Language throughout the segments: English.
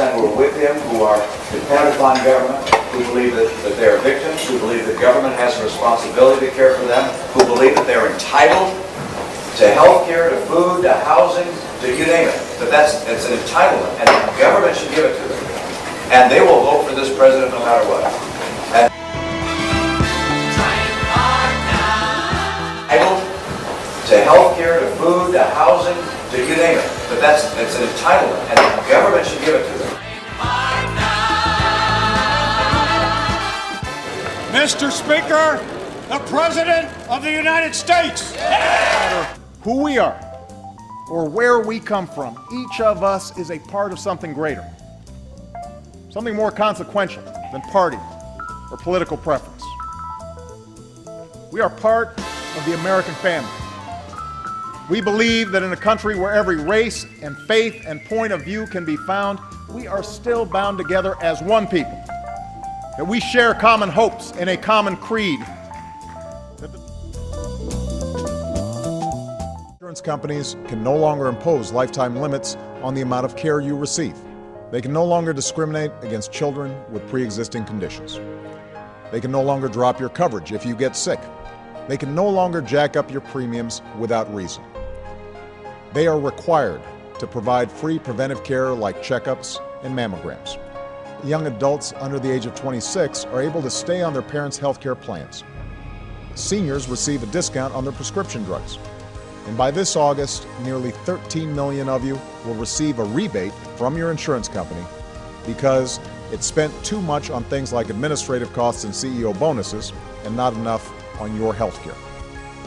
who are with him, who are dependent upon government, who believe that they are victims, who believe that government has a responsibility to care for them, who believe that they're entitled to health care, to food, to housing, to you name it. That it's an entitlement, and the government should give it to them. And they will vote for this president no matter what. And entitled to health care, to food, to housing, to you name it. But it's an entitlement, and the government should give it to them. Mr. Speaker, the President of the United States. No matter who we are or where we come from, each of us is a part of something greater, something more consequential than party or political preference. We are part of the American family. We believe that in a country where every race and faith and point of view can be found, we are still bound together as one people, that we share common hopes and a common creed. Insurance companies can no longer impose lifetime limits on the amount of care you receive. They can no longer discriminate against children with pre-existing conditions. They can no longer drop your coverage if you get sick. They can no longer jack up your premiums without reason. They are required to provide free preventive care like checkups and mammograms. Young adults under the age of 26 are able to stay on their parents' health care plans. Seniors receive a discount on their prescription drugs. And by this August, nearly 13 million of you will receive a rebate from your insurance company because it spent too much on things like administrative costs and CEO bonuses and not enough on your health care.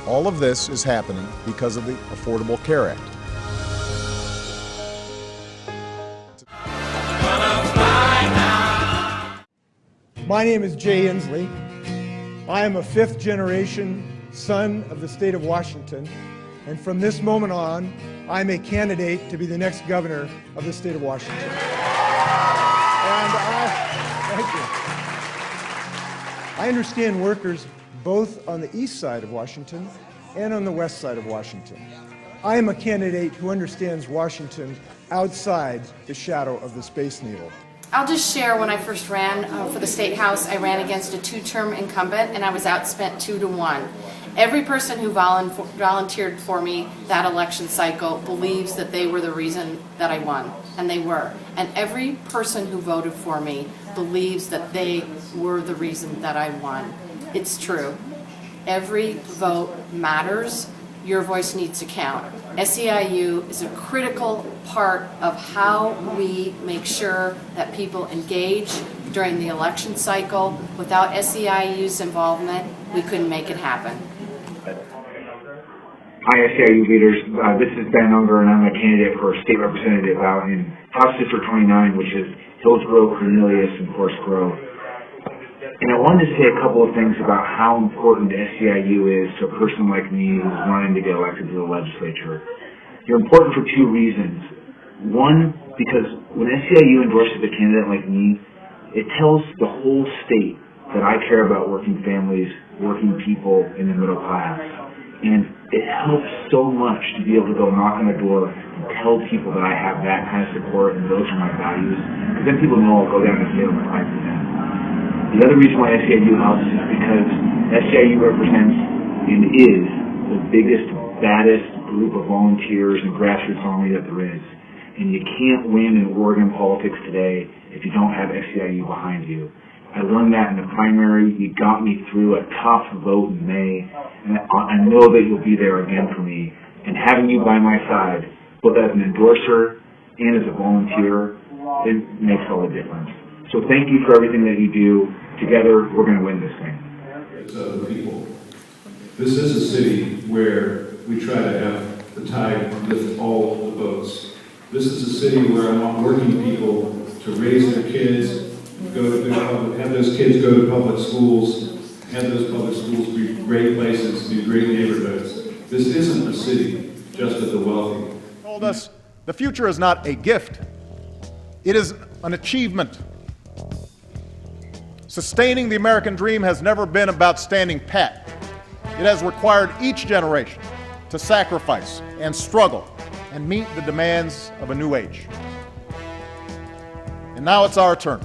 All of this is happening because of the Affordable Care Act. My name is Jay Inslee. I am a fifth-generation son of the state of Washington, and from this moment on, I'm a candidate to be the next governor of the state of Washington. And thank you. I understand workers both on the east side of Washington and on the west side of Washington. I am a candidate who understands Washington outside the shadow of the Space Needle. I'll just share when I first ran for the State House, I ran against a two-term incumbent and I was outspent 2-1. Every person who volunteered for me that election cycle believes that they were the reason that I won, and they were. And every person who voted for me believes that they were the reason that I won. It's true. Every vote matters. Your voice needs to count. SEIU is a critical part of how we make sure that people engage during the election cycle. Without SEIU's involvement, we couldn't make it happen. Hi, SEIU leaders. This is Ben Unger, and I'm a candidate for state representative out in House District 29, which is Hillsborough, Cornelius, and Forest Grove. And I wanted to say a couple of things about how important SEIU is to a person like me who's running to get elected to the legislature. You're important for two reasons. One, because when SEIU endorses a candidate like me, it tells the whole state that I care about working families, working people in the middle class. And it helps so much to be able to go knock on the door and tell people that I have that kind of support and those are my values. Because then people know I'll go down and stand on my life for them. The other reason why SEIU helps is because SEIU represents and is the biggest, baddest group of volunteers and grassroots army that there is. And you can't win in Oregon politics today if you don't have SEIU behind you. I learned that in the primary. You got me through a tough vote in May, and I know that you'll be there again for me. And having you by my side, both as an endorser and as a volunteer, it makes all the difference. So thank you for everything that you do. Together, we're going to win this thing. It's the people. This is a city where we try to have the tide lift all the boats. This is a city where I want working people to raise their kids, have those kids go to public schools, have those public schools be great places, be great neighborhoods. This isn't a city just of the wealthy. Told us the future is not a gift, it is an achievement. Sustaining the American dream has never been about standing pat. It has required each generation to sacrifice and struggle and meet the demands of a new age. And now it's our turn.